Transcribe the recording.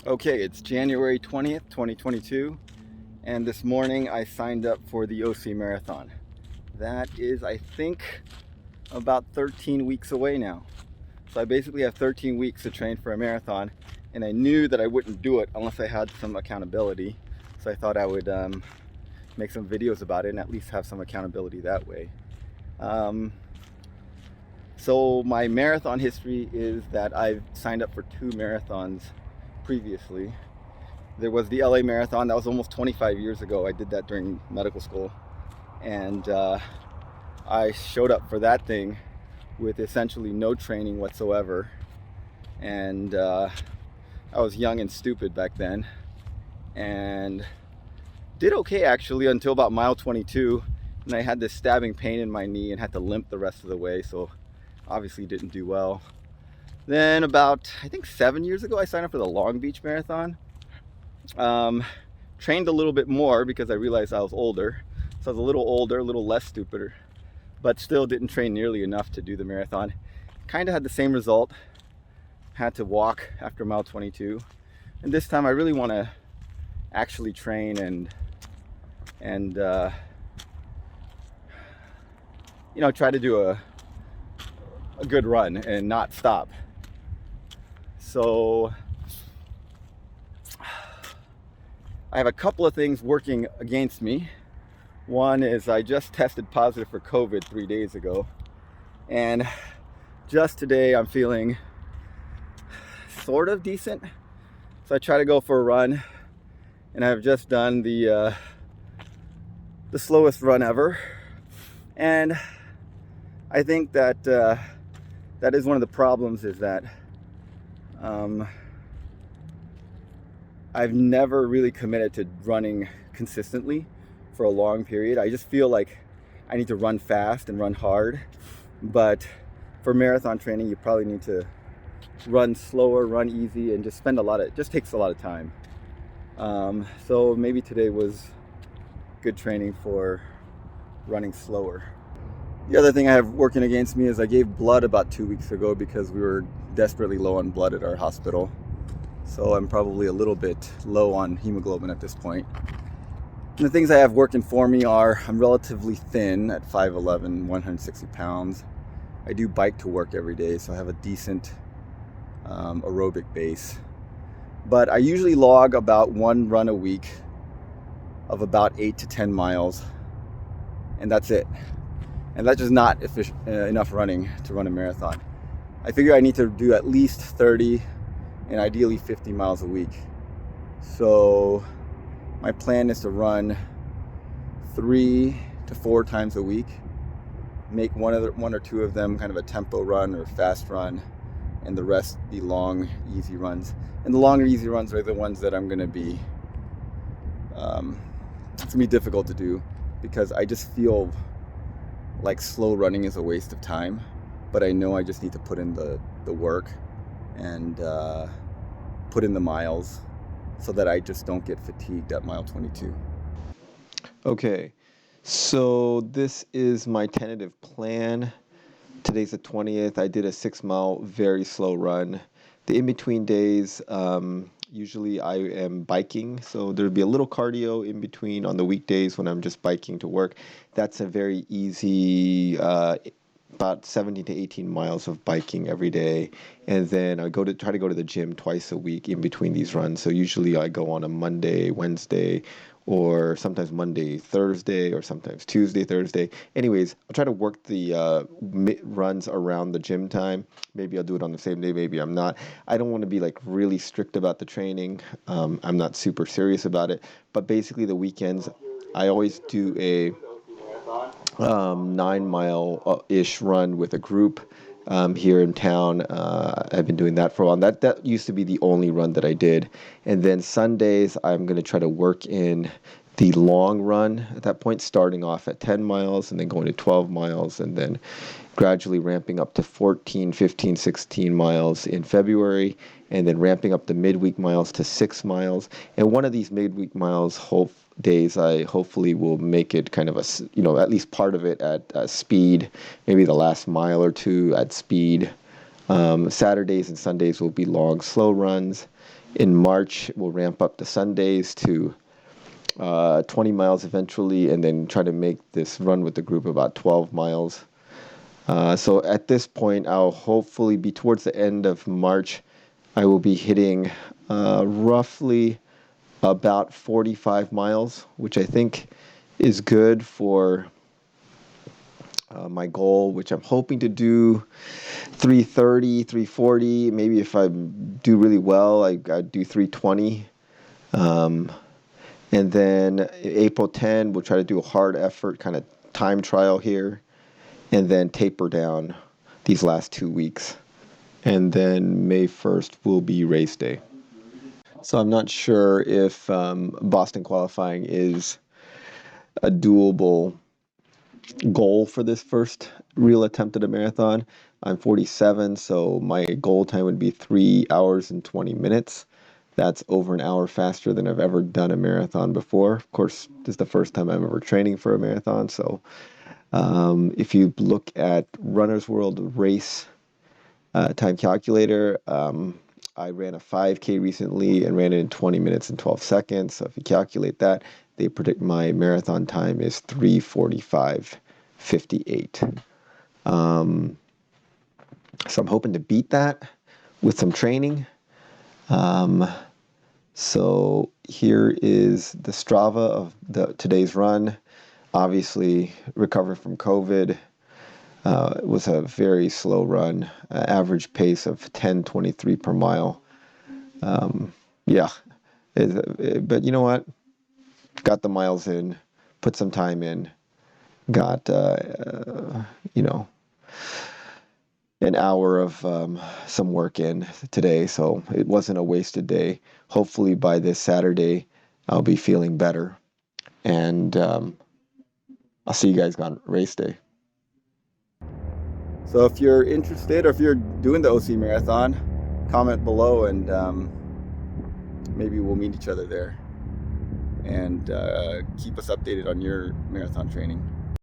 Okay, it's January 20th, 2022, and this morning I signed up for the OC Marathon. That is, I think, about 13 weeks away now. So I basically have 13 weeks to train for a marathon, and I knew that I wouldn't do it unless I had some accountability. So I thought I would make some videos about it and at least have some accountability that way. Um, so my marathon history is that I've signed up for 2 marathons previously. There was the LA Marathon. That was almost 25 years ago. I did that during medical school. And I showed up for that thing with essentially no training whatsoever. And I was young and stupid back then. And did okay actually until about mile 22. And I had this stabbing pain in my knee and had to limp the rest of the way. So obviously didn't do well. Then about, I think 7 years ago, I signed up for the Long Beach Marathon. Trained a little bit more because I realized I was older. So I was a little older, a little less stupider, but still didn't train nearly enough to do the marathon. Kind of had the same result. Had to walk after mile 22. And this time I really want to actually train and try to do a good run and not stop. So I have a couple of things working against me. One is I just tested positive for COVID 3 days ago, and just today I'm feeling sort of decent. So I try to go for a run, and I've just done the slowest run ever. And I think that that is one of the problems, is that I've never really committed to running consistently for a long period. I just feel like I need to run fast and run hard. But for marathon training, you probably need to run slower, run easy, and just just takes a lot of time. So maybe today was good training for running slower. The other thing I have working against me is I gave blood about 2 weeks ago because we were desperately low on blood at our hospital. So I'm probably a little bit low on hemoglobin at this point. And the things I have working for me are I'm relatively thin at 5'11", 160 pounds. I do bike to work every day, so I have a decent aerobic base. But I usually log about one run a week of about 8 to 10 miles, and that's it. And that's just not enough running to run a marathon. I figure I need to do at least 30 and ideally 50 miles a week. So my plan is to run 3 to 4 times a week, make one or two of them kind of a tempo run or fast run, and the rest be long, easy runs. And the longer, easy runs are the ones that I'm going to be, it's going to be difficult to do because I just feel like slow running is a waste of time. But I know I just need to put in the work and put in the miles so that I just don't get fatigued at mile 22. Okay, so this is my tentative plan. Today's the 20th. I did a 6 mile very slow run. The in-between days, usually I am biking, so there'll be a little cardio in between on the weekdays when I'm just biking to work. That's a very easy, about 17 to 18 miles of biking every day. And then I try to go to the gym twice a week in between these runs. So usually I go on a Monday, Wednesday, or sometimes Monday, Thursday, or sometimes Tuesday, Thursday. Anyways, I'll try to work the runs around the gym time. Maybe I'll do it on the same day, maybe I'm not. I don't want to be like really strict about the training. I'm not super serious about it. But basically the weekends, I always do a 9 mile-ish run with a group here in town. I've been doing that for a while. That used to be the only run that I did. And then Sundays, I'm going to try to work in the long run at that point, starting off at 10 miles and then going to 12 miles and then gradually ramping up to 14, 15, 16 miles in February, and then ramping up the midweek miles to 6 miles. And one of these midweek miles, days, I hopefully will make it kind of at least part of it at speed, maybe the last mile or two at speed. Saturdays and Sundays will be long, slow runs. In March, we'll ramp up the Sundays to 20 miles eventually, and then try to make this run with the group about 12 miles. So at this point, I'll hopefully be towards the end of March. I will be hitting roughly about 45 miles, which I think is good for my goal, which I'm hoping to do 330, 340. Maybe if I do really well, I'd do 320. And then April 10, we'll try to do a hard effort kind of time trial here, and then taper down these last 2 weeks. And then May 1st will be race day. So I'm not sure if Boston qualifying is a doable goal for this first real attempt at a marathon. I'm 47, so my goal time would be 3 hours and 20 minutes. That's over an hour faster than I've ever done a marathon before. Of course, this is the first time I'm ever training for a marathon. So if you look at Runner's World race time calculator, I ran a 5K recently and ran it in 20 minutes and 12 seconds. So if you calculate that, they predict my marathon time is 3:45:58. So I'm hoping to beat that with some training. So here is the Strava of today's run. Obviously, recovering from COVID. It was a very slow run, average pace of 10:23 per mile. Yeah, but you know what? Got the miles in, put some time in, got, an hour of some work in today, so it wasn't a wasted day. Hopefully by this Saturday, I'll be feeling better, and I'll see you guys on race day. So if you're interested, or if you're doing the OC Marathon, comment below, and maybe we'll meet each other there, and keep us updated on your marathon training.